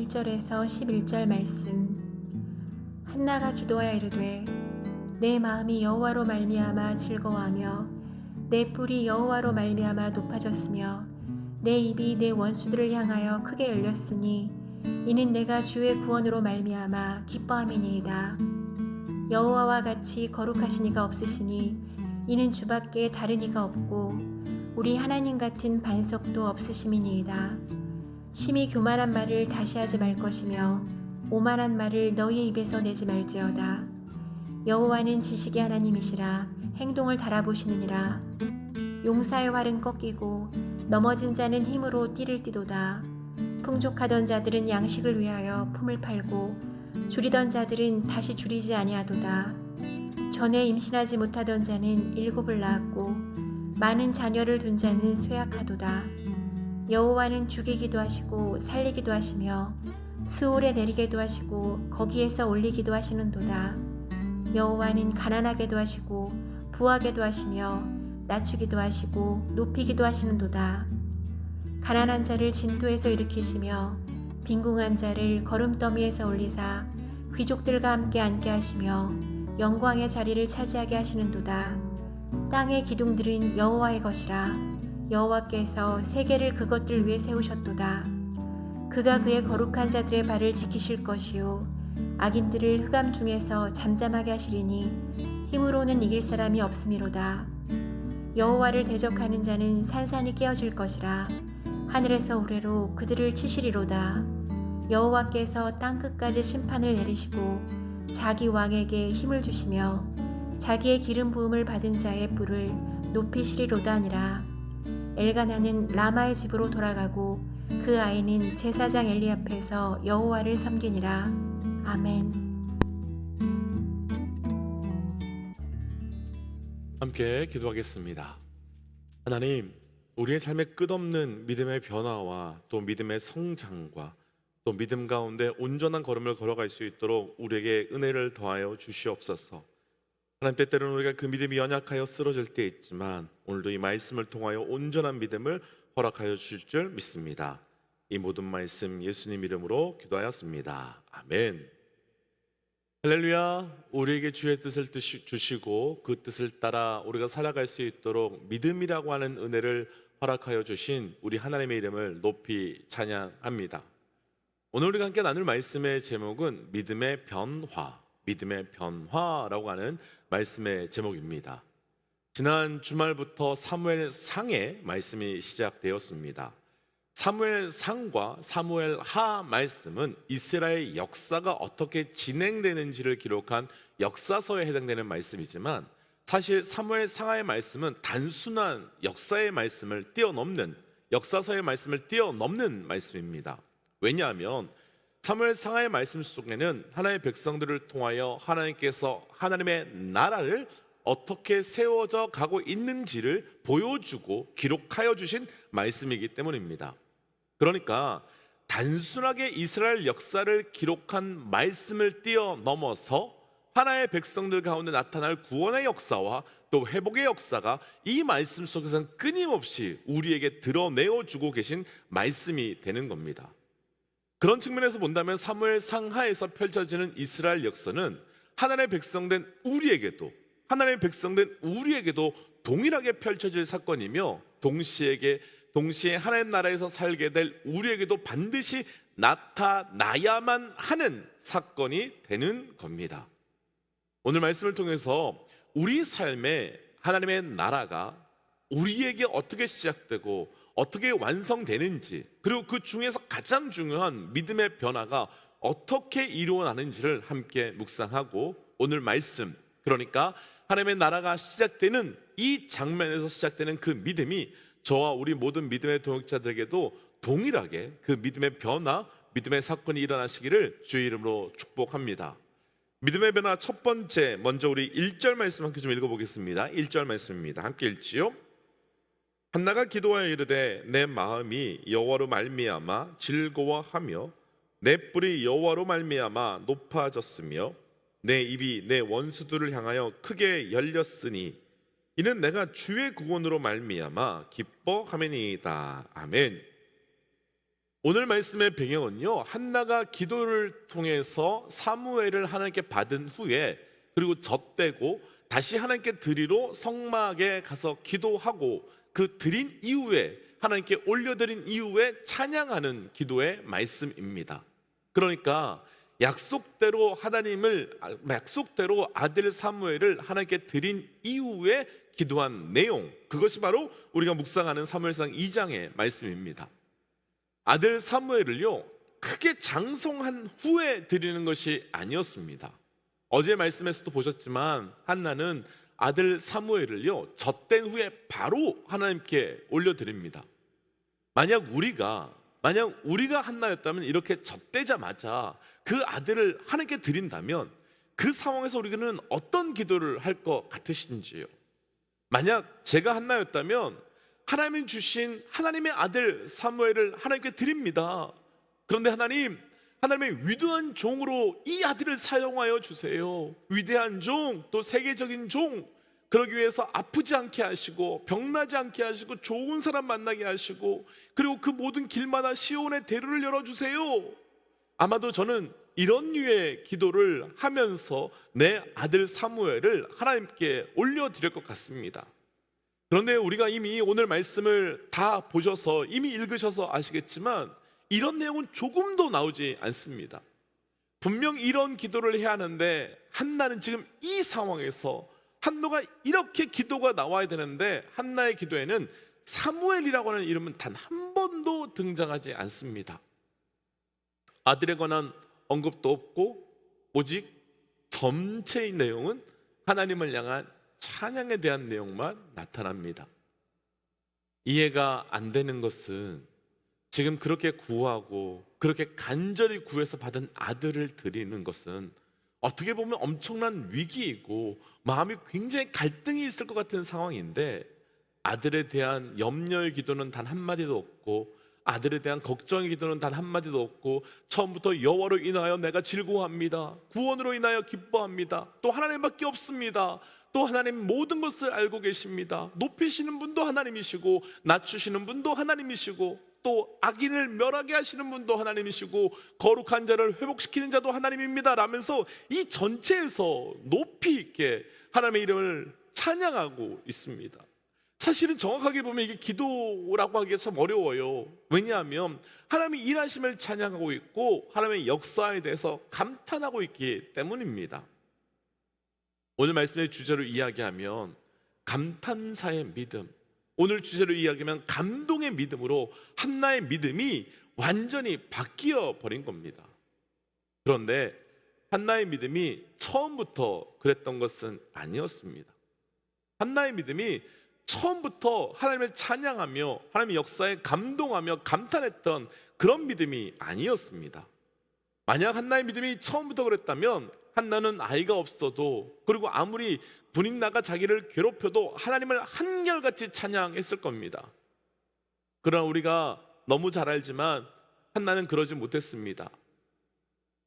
1절에서 11절 말씀. 한나가 기도하여 이르되 내 마음이 여호와로 말미암아 즐거워하며 내 뿔이 여호와로 말미암아 높아졌으며 내 입이 내 원수들을 향하여 크게 열렸으니 이는 내가 주의 구원으로 말미암아 기뻐함이니이다. 여호와와 같이 거룩하신 이가 없으시니 이는 주밖에 다른 이가 없고 우리 하나님 같은 반석도 없으심이니이다. 심히 교만한 말을 다시 하지 말 것이며 오만한 말을 너희의 입에서 내지 말지어다. 여호와는 지식의 하나님이시라 행동을 달아보시느니라. 용사의 활은 꺾이고 넘어진 자는 힘으로 띠를 띠도다. 풍족하던 자들은 양식을 위하여 품을 팔고 줄이던 자들은 다시 줄이지 아니하도다. 전에 임신하지 못하던 자는 7을 낳았고 많은 자녀를 둔 자는 쇠약하도다. 여호와는 죽이기도 하시고 살리기도 하시며 스올에 내리게도 하시고 거기에서 올리기도 하시는도다. 여호와는 가난하게도 하시고 부하게도 하시며 낮추기도 하시고 높이기도 하시는도다. 가난한 자를 진토에서 일으키시며 빈궁한 자를 거름더미에서 올리사 귀족들과 함께 앉게 하시며 영광의 자리를 차지하게 하시는도다. 땅의 기둥들은 여호와의 것이라. 여호와께서 세계를 그것들 위에 세우셨도다. 그가 그의 거룩한 자들의 발을 지키실 것이요 악인들을 흑암 중에서 잠잠하게 하시리니 힘으로는 이길 사람이 없음이로다. 여호와를 대적하는 자는 산산이 깨어질 것이라. 하늘에서 우레로 그들을 치시리로다. 여호와께서 땅끝까지 심판을 내리시고 자기 왕에게 힘을 주시며 자기의 기름 부음을 받은 자의 뿔을 높이시리로다 하니라. 엘가나는 라마의 집으로 돌아가고 그 아이는 제사장 엘리 앞에서 여호와를 섬기니라. 아멘. 함께 기도하겠습니다. 하나님, 우리의 삶에 끝없는 믿음의 변화와 또 믿음의 성장과 또 믿음 가운데 온전한 걸음을 걸어갈 수 있도록 우리에게 은혜를 더하여 주시옵소서. 하나님, 때때로는 우리가 그 믿음이 연약하여 쓰러질 때 있지만 오늘도 이 말씀을 통하여 온전한 믿음을 허락하여 주실 줄 믿습니다. 이 모든 말씀 예수님 이름으로 기도하였습니다. 아멘. 할렐루야. 우리에게 주의 뜻을 주시고 그 뜻을 따라 우리가 살아갈 수 있도록 믿음이라고 하는 은혜를 허락하여 주신 우리 하나님의 이름을 높이 찬양합니다. 오늘 우리가 함께 나눌 말씀의 제목은 믿음의 변화, 믿음의 변화라고 하는 말씀의 제목입니다. 지난 주말부터 사무엘상의 말씀이 시작되었습니다. 사무엘상과 사무엘하 말씀은 이스라엘 역사가 어떻게 진행되는지를 기록한 역사서에 해당되는 말씀이지만 사실 사무엘상하의 말씀은 단순한 역사의 말씀을 뛰어넘는, 역사서의 말씀을 뛰어넘는 말씀입니다. 왜냐하면 사무엘상하의 말씀 속에는 하나님의 백성들을 통하여 하나님께서 하나님의 나라를 어떻게 세워져 가고 있는지를 보여주고 기록하여 주신 말씀이기 때문입니다. 그러니까 단순하게 이스라엘 역사를 기록한 말씀을 뛰어넘어서 하나의 백성들 가운데 나타날 구원의 역사와 또 회복의 역사가 이 말씀 속에서는 끊임없이 우리에게 드러내어주고 계신 말씀이 되는 겁니다. 그런 측면에서 본다면 사무엘 상하에서 펼쳐지는 이스라엘 역사는 하나님의 백성된 우리에게도 동일하게 펼쳐질 사건이며 동시에 하나님 나라에서 살게 될 우리에게도 반드시 나타나야만 하는 사건이 되는 겁니다. 오늘 말씀을 통해서 우리 삶에 하나님의 나라가 우리에게 어떻게 시작되고 어떻게 완성되는지, 그리고 그 중에서 가장 중요한 믿음의 변화가 어떻게 이루어나는지를 함께 묵상하고 오늘 말씀, 그러니까 하나님의 나라가 시작되는 이 장면에서 시작되는 그 믿음이 저와 우리 모든 믿음의 동역자들에게도 동일하게 그 믿음의 변화, 믿음의 사건이 일어나시기를 주의 이름으로 축복합니다. 믿음의 변화 첫 번째, 먼저 우리 1절 말씀 함께 좀 읽어보겠습니다. 1절 말씀입니다. 함께 읽지요. 한나가 기도하여 이르되 내 마음이 여호와로 말미암아 즐거워하며 내 뿔이 여호와로 말미암아 높아졌으며 내 입이 내 원수들을 향하여 크게 열렸으니 이는 내가 주의 구원으로 말미암아 기뻐함이니이다. 아멘. 오늘 말씀의 배경은요, 한나가 기도를 통해서 사무엘을 하나님께 받은 후에, 그리고 젖대고 다시 하나님께 드리러 성막에 가서 기도하고 그 드린 이후에, 하나님께 올려드린 이후에 찬양하는 기도의 말씀입니다. 그러니까 약속대로 아들 사무엘을 하나님께 드린 이후에 기도한 내용, 그것이 바로 우리가 묵상하는 사무엘상 2장의 말씀입니다. 아들 사무엘을요, 크게 장성한 후에 드리는 것이 아니었습니다. 어제 말씀에서도 보셨지만 한나는 아들 사무엘을요, 젖된 후에 바로 하나님께 올려드립니다. 만약 우리가 한나였다면, 이렇게 젖대자마자 그 아들을 하나님께 드린다면 그 상황에서 우리는 어떤 기도를 할 것 같으신지요? 만약 제가 한나였다면 하나님이 주신 하나님의 아들 사무엘을 하나님께 드립니다. 그런데 하나님의 위대한 종으로 이 아들을 사용하여 주세요. 위대한 종, 또 세계적인 종, 그러기 위해서 아프지 않게 하시고 병나지 않게 하시고 좋은 사람 만나게 하시고, 그리고 그 모든 길마다 시온의 대로를 열어주세요. 아마도 저는 이런 류의 기도를 하면서 내 아들 사무엘을 하나님께 올려드릴 것 같습니다. 그런데 우리가 이미 오늘 말씀을 다 보셔서 이미 읽으셔서 아시겠지만 이런 내용은 조금도 나오지 않습니다. 분명 이런 기도를 해야 하는데 한나는 지금 이 상황에서, 한나가 이렇게 기도가 나와야 되는데 한나의 기도에는 사무엘이라고 하는 이름은 단 한 번도 등장하지 않습니다. 아들에 관한 언급도 없고 오직 전체의 내용은 하나님을 향한 찬양에 대한 내용만 나타납니다. 이해가 안 되는 것은 지금 그렇게 구하고 그렇게 간절히 구해서 받은 아들을 드리는 것은 어떻게 보면 엄청난 위기이고 마음이 굉장히 갈등이 있을 것 같은 상황인데, 아들에 대한 염려의 기도는 단 한마디도 없고 아들에 대한 걱정의 기도는 단 한마디도 없고, 처음부터 여호와로 인하여 내가 즐거워합니다, 구원으로 인하여 기뻐합니다, 또 하나님밖에 없습니다, 또 하나님 모든 것을 알고 계십니다, 높이시는 분도 하나님이시고 낮추시는 분도 하나님이시고 또 악인을 멸하게 하시는 분도 하나님이시고 거룩한 자를 회복시키는 자도 하나님입니다 라면서 이 전체에서 높이 있게 하나님의 이름을 찬양하고 있습니다. 사실은 정확하게 보면 이게 기도라고 하기가 참 어려워요. 왜냐하면 하나님의 일하심을 찬양하고 있고 하나님의 역사에 대해서 감탄하고 있기 때문입니다. 오늘 말씀의 주제로 이야기하면 감탄사의 믿음, 오늘 주제로 이야기하면 감동의 믿음으로 한나의 믿음이 완전히 바뀌어 버린 겁니다. 그런데 한나의 믿음이 처음부터 그랬던 것은 아니었습니다. 한나의 믿음이 처음부터 하나님을 찬양하며 하나님의 역사에 감동하며 감탄했던 그런 믿음이 아니었습니다. 만약 한나의 믿음이 처음부터 그랬다면 한나는 아이가 없어도, 그리고 아무리 분인나가 자기를 괴롭혀도 하나님을 한결같이 찬양했을 겁니다. 그러나 우리가 너무 잘 알지만 한나는 그러지 못했습니다.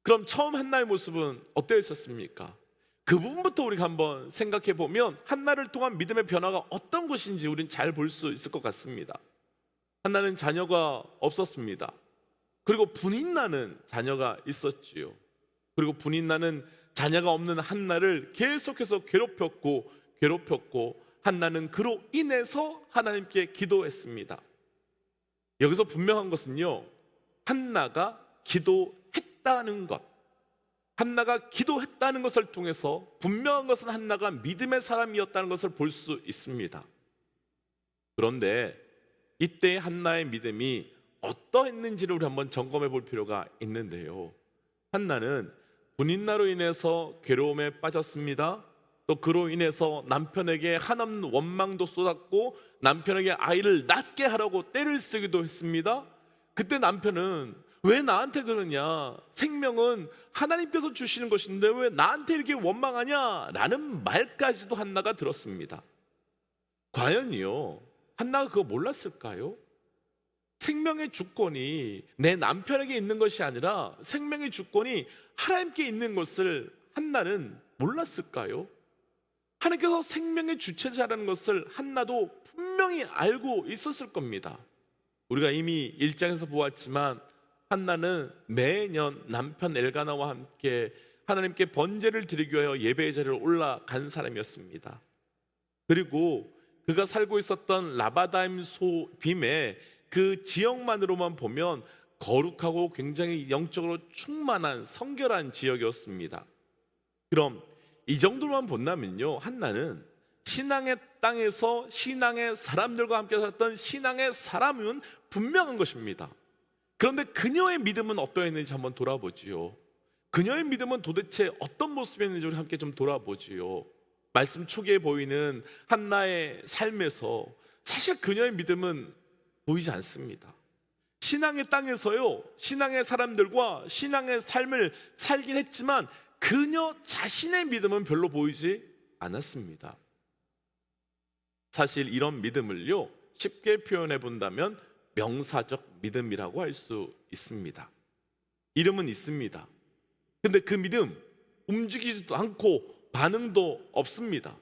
그럼 처음 한나의 모습은 어떠했었습니까? 그 부분부터 우리가 한번 생각해 보면 한나를 통한 믿음의 변화가 어떤 것인지 우리는 잘 볼 수 있을 것 같습니다. 한나는 자녀가 없었습니다. 그리고 분인나는 자녀가 있었지요. 그리고 분인나는 자녀가 없는 한나를 계속해서 괴롭혔고 한나는 그로 인해서 하나님께 기도했습니다. 여기서 분명한 것은요, 한나가 기도했다는 것, 한나가 기도했다는 것을 통해서 분명한 것은 한나가 믿음의 사람이었다는 것을 볼 수 있습니다. 그런데 이때 한나의 믿음이 어떠했는지를 우리 한번 점검해 볼 필요가 있는데요, 한나는 분인나로 인해서 괴로움에 빠졌습니다. 또 그로 인해서 남편에게 한없는 원망도 쏟았고 남편에게 아이를 낳게 하라고 떼를 쓰기도 했습니다. 그때 남편은 왜 나한테 그러냐, 생명은 하나님께서 주시는 것인데 왜 나한테 이렇게 원망하냐 라는 말까지도 한나가 들었습니다. 과연요, 한나가 그거 몰랐을까요? 생명의 주권이 내 남편에게 있는 것이 아니라 생명의 주권이 하나님께 있는 것을 한나는 몰랐을까요? 하나님께서 생명의 주체자라는 것을 한나도 분명히 알고 있었을 겁니다. 우리가 이미 1장에서 보았지만 한나는 매년 남편 엘가나와 함께 하나님께 번제를 드리기 위하여 예배의 자리로 올라간 사람이었습니다. 그리고 그가 살고 있었던 라바다임 소빔의 그 지역만으로만 보면 거룩하고 굉장히 영적으로 충만한 성결한 지역이었습니다. 그럼 이 정도만 본다면요, 한나는 신앙의 땅에서 신앙의 사람들과 함께 살았던 신앙의 사람은 분명한 것입니다. 그런데 그녀의 믿음은 어떠했는지 한번 돌아보지요. 그녀의 믿음은 도대체 어떤 모습이었는지 우리 함께 좀 돌아보지요. 말씀 초기에 보이는 한나의 삶에서 사실 그녀의 믿음은 보이지 않습니다. 신앙의 땅에서요, 신앙의 사람들과 신앙의 삶을 살긴 했지만 그녀 자신의 믿음은 별로 보이지 않았습니다. 사실 이런 믿음을요, 쉽게 표현해 본다면 명사적 믿음이라고 할 수 있습니다. 이름은 있습니다. 근데 그 믿음 움직이지도 않고 반응도 없습니다.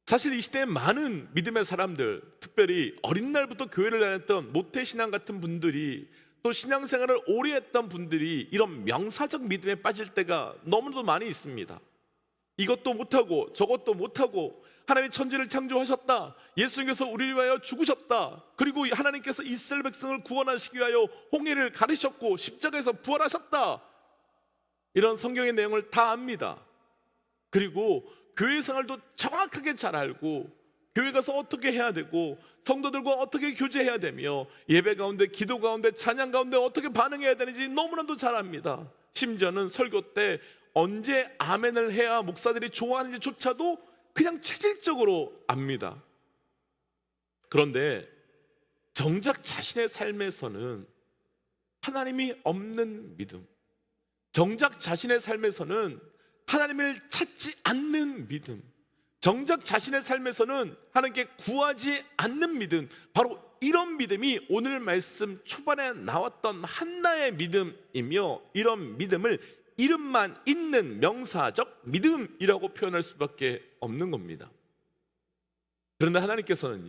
사실 이 시대에 많은 믿음의 사람들, 특별히 어린 날부터 교회를 다녔던 모태신앙 같은 분들이, 또 신앙생활을 오래 했던 분들이 이런 명사적 믿음에 빠질 때가 너무나도 많이 있습니다. 이것도 못하고 저것도 못하고 하나님이 천지를 창조하셨다, 예수님께서 우리를 위하여 죽으셨다, 그리고 하나님께서 이스라엘 백성을 구원하시기 위하여 홍해를 가르셨고 십자가에서 부활하셨다, 이런 성경의 내용을 다 압니다. 그리고 교회 생활도 정확하게 잘 알고 교회 가서 어떻게 해야 되고 성도들과 어떻게 교제해야 되며 예배 가운데, 기도 가운데, 찬양 가운데 어떻게 반응해야 되는지 너무나도 잘 압니다. 심지어는 설교 때 언제 아멘을 해야 목사들이 좋아하는지조차도 그냥 체질적으로 압니다. 그런데 정작 자신의 삶에서는 하나님이 없는 믿음, 정작 자신의 삶에서는 하나님을 찾지 않는 믿음, 정작 자신의 삶에서는 하나님께 구하지 않는 믿음, 바로 이런 믿음이 오늘 말씀 초반에 나왔던 한나의 믿음이며, 이런 믿음을 이름만 있는 명사적 믿음이라고 표현할 수밖에 없는 겁니다. 그런데 하나님께서는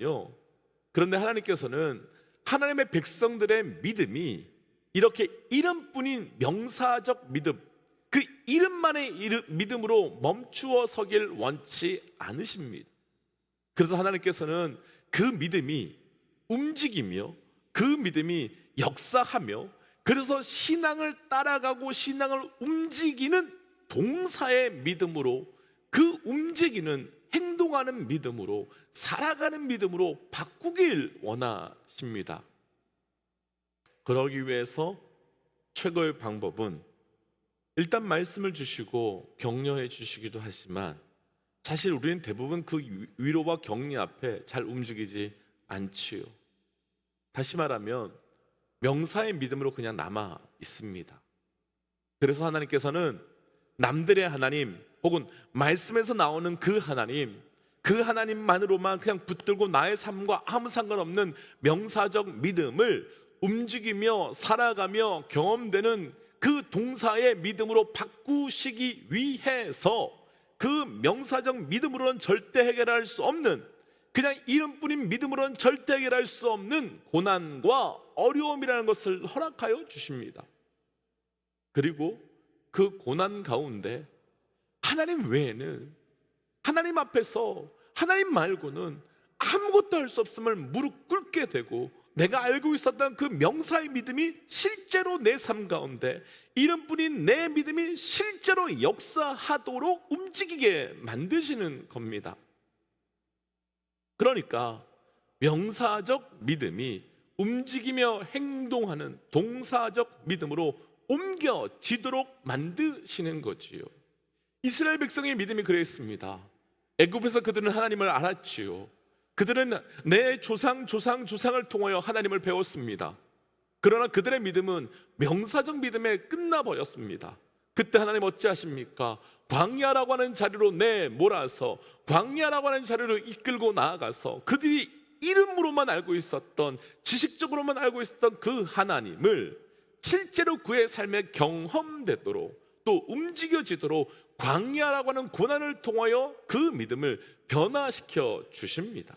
하나님의 백성들의 믿음이 이렇게 이름뿐인 명사적 믿음, 그 이름만의 믿음으로 멈추어 서길 원치 않으십니다. 그래서 하나님께서는 그 믿음이 움직이며 그 믿음이 역사하며, 그래서 신앙을 따라가고 신앙을 움직이는 동사의 믿음으로, 그 움직이는 행동하는 믿음으로, 살아가는 믿음으로 바꾸길 원하십니다. 그러기 위해서 최고의 방법은 일단 말씀을 주시고 격려해 주시기도 하지만, 사실 우리는 대부분 그 위로와 격려 앞에 잘 움직이지 않지요. 다시 말하면 명사의 믿음으로 그냥 남아 있습니다. 그래서 하나님께서는 남들의 하나님, 혹은 말씀에서 나오는 그 하나님만으로만 그냥 붙들고 나의 삶과 아무 상관없는 명사적 믿음을 움직이며 살아가며 경험되는 그 동사의 믿음으로 바꾸시기 위해서, 그 명사적 믿음으로는 절대 해결할 수 없는, 그냥 이름뿐인 믿음으로는 절대 해결할 수 없는 고난과 어려움이라는 것을 허락하여 주십니다. 그리고 그 고난 가운데 하나님 외에는, 하나님 앞에서 하나님 말고는 아무것도 할 수 없음을 무릎 꿇게 되고, 내가 알고 있었던 그 명사의 믿음이 실제로 내 삶 가운데, 이름뿐인 내 믿음이 실제로 역사하도록 움직이게 만드시는 겁니다. 그러니까 명사적 믿음이 움직이며 행동하는 동사적 믿음으로 옮겨지도록 만드시는 거지요. 이스라엘 백성의 믿음이 그랬습니다. 애굽에서 그들은 하나님을 알았지요. 그들은 내 조상을 통하여 하나님을 배웠습니다. 그러나 그들의 믿음은 명사적 믿음에 끝나버렸습니다. 그때 하나님 어찌하십니까? 광야라고 하는 자리로 내몰아서, 광야라고 하는 자리로 이끌고 나아가서 그들이 이름으로만 알고 있었던, 지식적으로만 알고 있었던 그 하나님을 실제로 그의 삶에 경험되도록, 또 움직여지도록 광야라고 하는 고난을 통하여 그 믿음을 변화시켜 주십니다.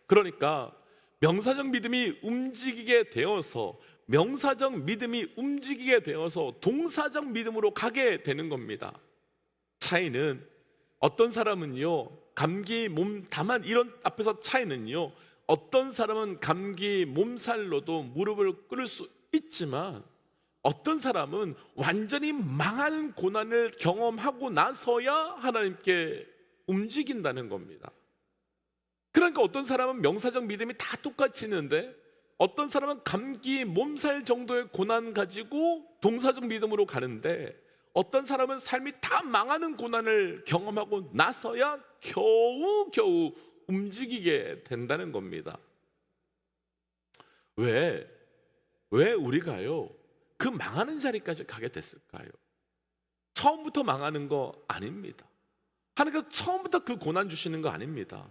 그러니까 명사적 믿음이 움직이게 되어서 동사적 믿음으로 가게 되는 겁니다. 차이는 어떤 사람은요, 감기 몸다만 이런 앞에서 차이는요, 어떤 사람은 감기 몸살로도 무릎을 꿇을 수 있지만 어떤 사람은 완전히 망하는 고난을 경험하고 나서야 하나님께 움직인다는 겁니다. 그러니까 어떤 사람은 명사적 믿음이 다 똑같이 있는데 어떤 사람은 감기 몸살 정도의 고난 가지고 동사적 믿음으로 가는데 어떤 사람은 삶이 다 망하는 고난을 경험하고 나서야 겨우 움직이게 된다는 겁니다. 왜 우리가요 그 망하는 자리까지 가게 됐을까요? 처음부터 망하는 거 아닙니다. 하나님께서 처음부터 그 고난 주시는 거 아닙니다.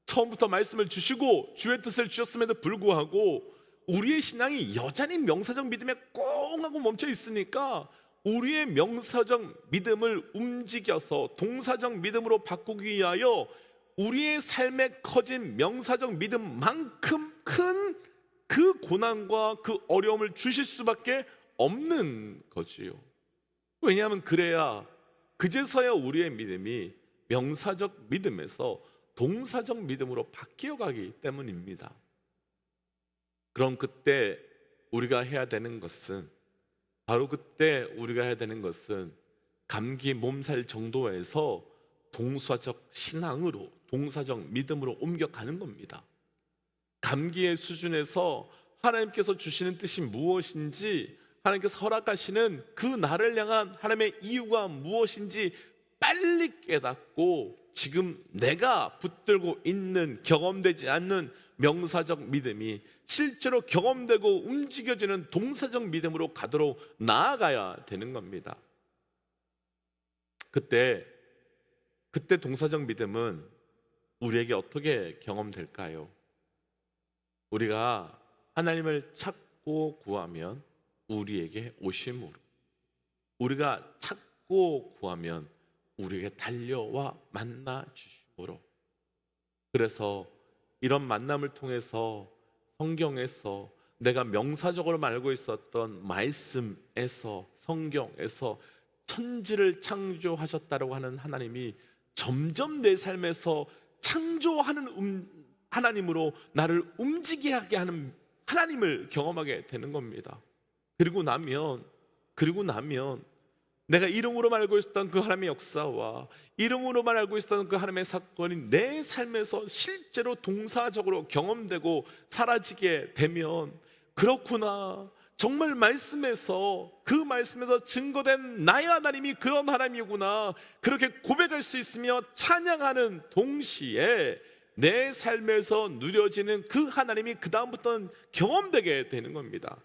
처음부터 말씀을 주시고 주의 뜻을 주셨음에도 불구하고 우리의 신앙이 여전히 명사적 믿음에 꽁 하고 멈춰 있으니까 우리의 명사적 믿음을 움직여서 동사적 믿음으로 바꾸기 위하여 우리의 삶에 커진 명사적 믿음만큼 큰 그 고난과 그 어려움을 주실 수밖에 없는 거지요. 왜냐하면 그래야 그제서야 우리의 믿음이 명사적 믿음에서 동사적 믿음으로 바뀌어 가기 때문입니다. 그럼 그때 우리가 해야 되는 것은 감기 몸살 정도에서 동사적 신앙으로 동사적 믿음으로 옮겨가는 겁니다. 감기의 수준에서 하나님께서 주시는 뜻이 무엇인지, 하나님께서 허락하시는 그 나를 향한 하나님의 이유가 무엇인지 빨리 깨닫고 지금 내가 붙들고 있는 경험되지 않는 명사적 믿음이 실제로 경험되고 움직여지는 동사적 믿음으로 가도록 나아가야 되는 겁니다. 그때 동사적 믿음은 우리에게 어떻게 경험될까요? 우리가 하나님을 찾고 구하면 우리에게 오심으로, 우리가 찾고 구하면 우리에게 달려와 만나 주심으로. 그래서 이런 만남을 통해서 성경에서 내가 명사적으로 알고 있었던 말씀에서, 성경에서 천지를 창조하셨다고 하는 하나님이 점점 내 삶에서 창조하는 하나님으로 나를 움직이게 하는 하나님을 경험하게 되는 겁니다. 그리고 나면 내가 이름으로만 알고 있었던 그 하나님의 역사와 이름으로만 알고 있었던 그 하나님의 사건이 내 삶에서 실제로 동사적으로 경험되고 사라지게 되면, 그렇구나, 정말 그 말씀에서 증거된 나의 하나님이 그런 하나님이구나, 그렇게 고백할 수 있으며 찬양하는 동시에 내 삶에서 누려지는 그 하나님이 그 다음부터는 경험되게 되는 겁니다.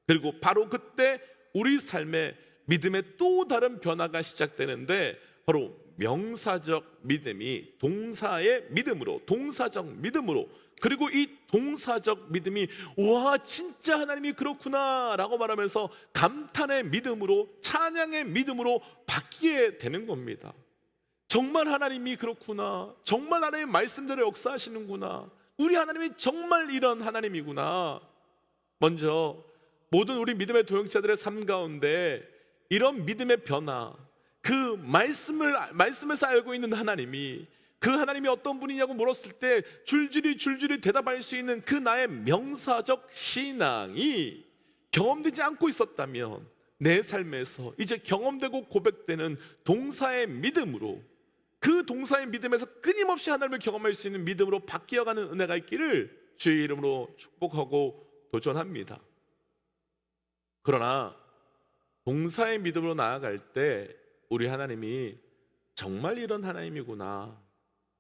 그리고 바로 그때 우리 삶에 믿음의 또 다른 변화가 시작되는데, 바로 명사적 믿음이 동사의 믿음으로, 동사적 믿음으로, 그리고 이 동사적 믿음이 와 진짜 하나님이 그렇구나 라고 말하면서 감탄의 믿음으로, 찬양의 믿음으로 바뀌게 되는 겁니다. 정말 하나님이 그렇구나, 정말 하나님의 말씀대로 역사하시는구나, 우리 하나님이 정말 이런 하나님이구나. 먼저 모든 우리 믿음의 도용자들의 삶 가운데 이런 믿음의 변화, 그 말씀에서 알고 있는 하나님이, 그 하나님이 어떤 분이냐고 물었을 때 줄줄이 대답할 수 있는 그 나의 명사적 신앙이 경험되지 않고 있었다면 내 삶에서 이제 경험되고 고백되는 동사의 믿음으로, 그 동사의 믿음에서 끊임없이 하나님을 경험할 수 있는 믿음으로 바뀌어가는 은혜가 있기를 주의 이름으로 축복하고 도전합니다. 그러나 동사의 믿음으로 나아갈 때 우리 하나님이 정말 이런 하나님이구나,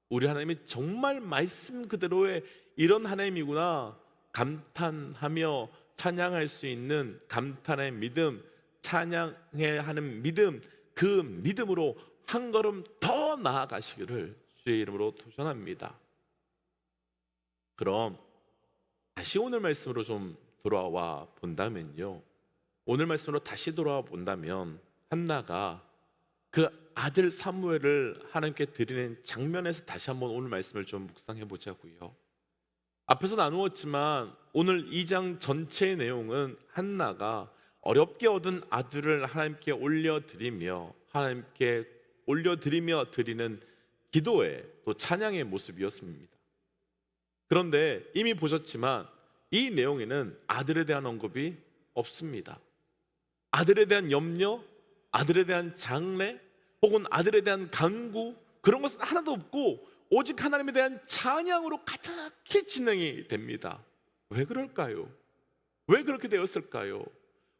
우리 하나님이 정말 말씀 그대로의 이런 하나님이구나 감탄하며 찬양할 수 있는 감탄의 믿음, 찬양해야 하는 믿음, 그 믿음으로 한 걸음 더 나아가시기를 주의 이름으로 도전합니다. 그럼 다시 오늘 말씀으로 좀 돌아와 본다면요, 오늘 말씀으로 다시 돌아와 본다면 한나가 그 아들 사무엘을 하나님께 드리는 장면에서 다시 한번 오늘 말씀을 좀 묵상해 보자고요. 앞에서 나누었지만 오늘 2장 전체의 내용은 한나가 어렵게 얻은 아들을 하나님께 올려드리며 하나님께 올려드리며 드리는 기도의 또 찬양의 모습이었습니다. 그런데 이미 보셨지만 이 내용에는 아들에 대한 언급이 없습니다. 아들에 대한 염려, 아들에 대한 장래, 혹은 아들에 대한 간구, 그런 것은 하나도 없고 오직 하나님에 대한 찬양으로 가득히 진행이 됩니다. 왜 그럴까요? 왜 그렇게 되었을까요?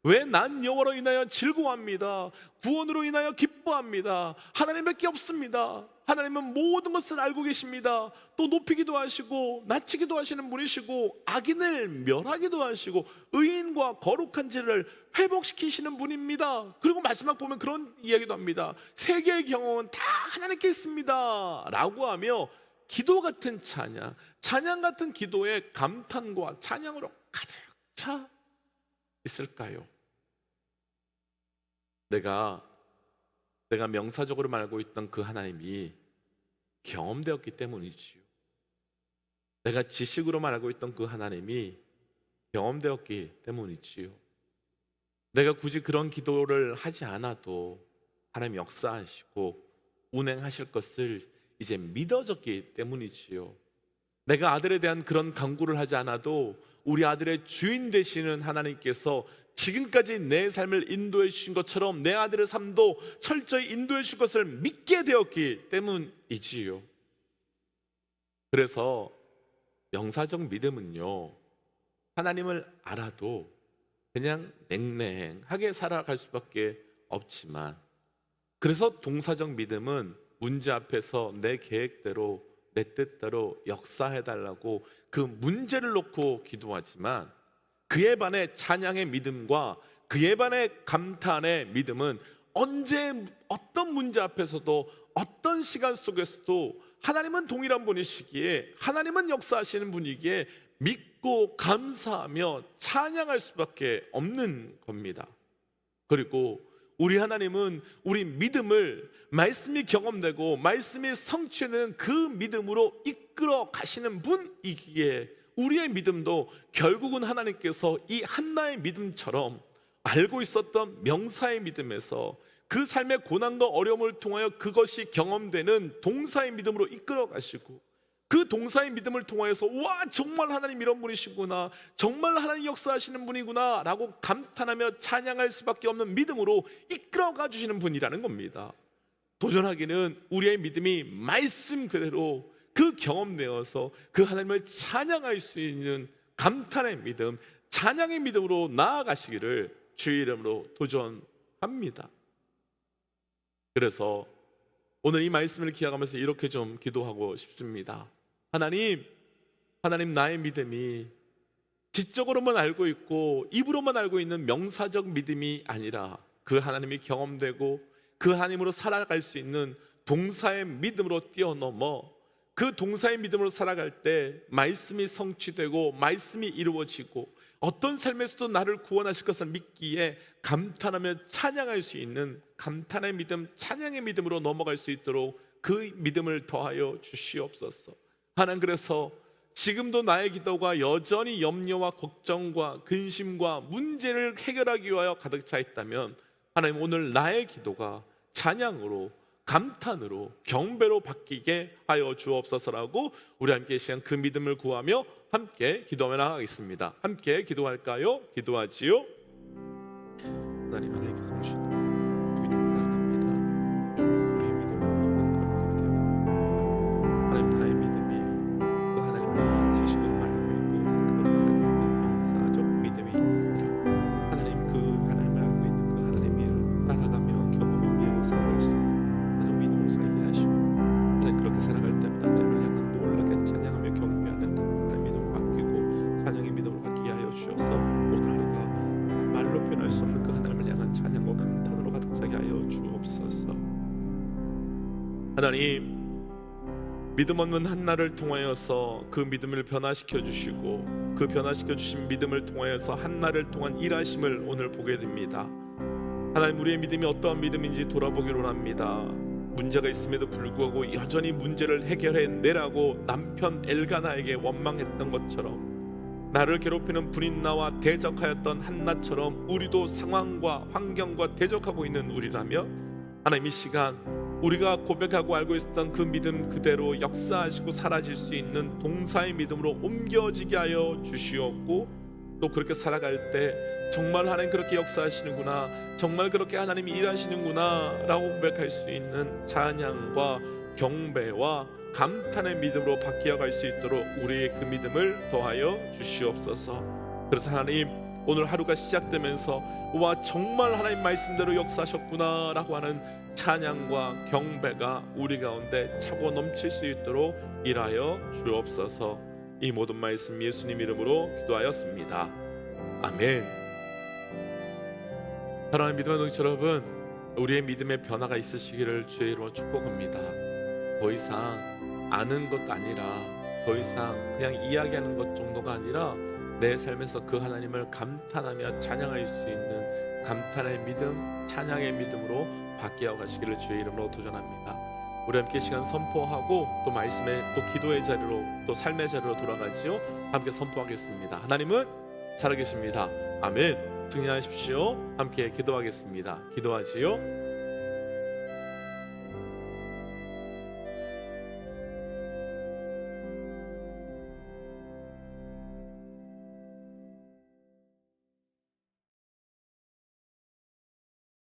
왜 난 여호와로 인하여 즐거워합니다. 구원으로 인하여 기뻐합니다. 하나님밖에 없습니다. 하나님은 모든 것을 알고 계십니다. 또 높이기도 하시고 낮추기도 하시는 분이시고 악인을 멸하기도 하시고 의인과 거룩한 지를 회복시키시는 분입니다. 그리고 마지막 보면 그런 이야기도 합니다. 세계의 경험은 다 하나님께 있습니다 라고 하며 기도 같은 찬양, 찬양 같은 기도에 감탄과 찬양으로 가득 차 있을까요? 내가 명사적으로 알고 있던 그 하나님이 경험되었기 때문이지요. 내가 지식으로 알고 있던 그 하나님이 경험되었기 때문이지요. 내가 굳이 그런 기도를 하지 않아도 하나님 역사하시고 운행하실 것을 이제 믿어졌기 때문이지요. 내가 아들에 대한 그런 간구를 하지 않아도 우리 아들의 주인 되시는 하나님께서 지금까지 내 삶을 인도해 주신 것처럼 내 아들의 삶도 철저히 인도해 주실 것을 믿게 되었기 때문이지요. 그래서 명사적 믿음은요, 하나님을 알아도 그냥 냉랭하게 살아갈 수밖에 없지만, 그래서 동사적 믿음은 문제 앞에서 내 계획대로 내 뜻대로 역사해달라고 그 문제를 놓고 기도하지만, 그에 반해 찬양의 믿음과 그에 반해 감탄의 믿음은 언제 어떤 문제 앞에서도 어떤 시간 속에서도 하나님은 동일한 분이시기에, 하나님은 역사하시는 분이기에 믿고 감사하며 찬양할 수밖에 없는 겁니다. 그리고 우리 하나님은 우리 믿음을 말씀이 경험되고 말씀이 성취되는 그 믿음으로 이끌어 가시는 분이기에, 우리의 믿음도 결국은 하나님께서 이 한나의 믿음처럼 알고 있었던 명사의 믿음에서 그 삶의 고난과 어려움을 통하여 그것이 경험되는 동사의 믿음으로 이끌어 가시고, 그 동사의 믿음을 통하여서 와, 정말 하나님 이런 분이시구나, 정말 하나님 역사하시는 분이구나 라고 감탄하며 찬양할 수밖에 없는 믿음으로 이끌어가 주시는 분이라는 겁니다. 도전하기는 우리의 믿음이 말씀 그대로 그 경험되어서 그 하나님을 찬양할 수 있는 감탄의 믿음, 찬양의 믿음으로 나아가시기를 주의 이름으로 도전합니다. 그래서 오늘 이 말씀을 기억하면서 이렇게 좀 기도하고 싶습니다. 하나님 나의 믿음이 지적으로만 알고 있고 입으로만 알고 있는 명사적 믿음이 아니라 그 하나님이 경험되고 그 하나님으로 살아갈 수 있는 동사의 믿음으로 뛰어넘어 그 동사의 믿음으로 살아갈 때 말씀이 성취되고 말씀이 이루어지고 어떤 삶에서도 나를 구원하실 것을 믿기에 감탄하며 찬양할 수 있는 감탄의 믿음, 찬양의 믿음으로 넘어갈 수 있도록 그 믿음을 더하여 주시옵소서. 하나님, 그래서 지금도 나의 기도가 여전히 염려와 걱정과 근심과 문제를 해결하기 위하여 가득 차 있다면, 하나님 오늘 나의 기도가 찬양으로, 감탄으로, 경배로 바뀌게 하여 주옵소서라고 우리 함께 시간 그 믿음을 구하며 함께 기도하며 나가겠습니다. 함께 기도할까요? 기도하지요. 하나님, 하나님께서 주신 여기 나갑니다. 우리의 믿음을 하나님, 나의 믿음이 그 하나님의 지식으로 알고 있고 생각으로 알고 있는 명사적 믿음이 아니라 하나님 그 하나님을 알고 있는 그 하나님을 따라가며 경험하며 살아갈 수 있는 믿음을 살게 하시고, 하나님 그렇게 살아갈 때마다 하나님을 향한 놀라게 찬양하며 경배하는 하나님의 믿음을 바뀌고 찬양의 믿음을 갖게 하여 주셔서 오늘 하루가 말로 표현할 수 없는 그 하나님을 향한 찬양과 감탄으로 가득 차게 하여 주옵소서. 하나님, 믿음 없는 한나를 통하여서 그 믿음을 변화시켜 주시고 그 변화시켜 주신 믿음을 통하여서 한나를 통한 일하심을 오늘 보게 됩니다. 하나님, 우리의 믿음이 어떠한 믿음인지 돌아보기로 합니다. 문제가 있음에도 불구하고 여전히 문제를 해결해 내라고 남편 엘가나에게 원망했던 것처럼, 나를 괴롭히는 브린나와 대적하였던 한나처럼 우리도 상황과 환경과 대적하고 있는 우리라면 하나님 이 시간 우리가 고백하고 알고 있었던 그 믿음 그대로 역사하시고 사라질 수 있는 동사의 믿음으로 옮겨지게 하여 주시옵고, 또 그렇게 살아갈 때 정말 하나님 그렇게 역사하시는구나, 정말 그렇게 하나님이 일하시는구나 라고 고백할 수 있는 찬양과 경배와 감탄의 믿음으로 바뀌어갈 수 있도록 우리의 그 믿음을 더하여 주시옵소서. 그래서 하나님 오늘 하루가 시작되면서 와 정말 하나님 말씀대로 역사하셨구나 라고 하는 찬양과 경배가 우리 가운데 차고 넘칠 수 있도록 일하여 주옵소서. 이 모든 말씀 예수님 이름으로 기도하였습니다. 아멘. 사랑하는 믿음의 동지 여러분, 우리의 믿음의 변화가 있으시기를 주의 이름으로 축복합니다. 더 이상 아는 것 아니라, 더 이상 그냥 이야기하는 것 정도가 아니라 내 삶에서 그 하나님을 감탄하며 찬양할 수 있는 감탄의 믿음, 찬양의 믿음으로 바뀌어 가시기를 주의 이름으로 도전합니다. 우리 함께 시간 선포하고 또 말씀의 또 기도의 자리로 또 삶의 자리로 돌아가지요. 함께 선포하겠습니다. 하나님은 살아계십니다. 아멘. 승리하십시오. 함께 기도하겠습니다. 기도하지요.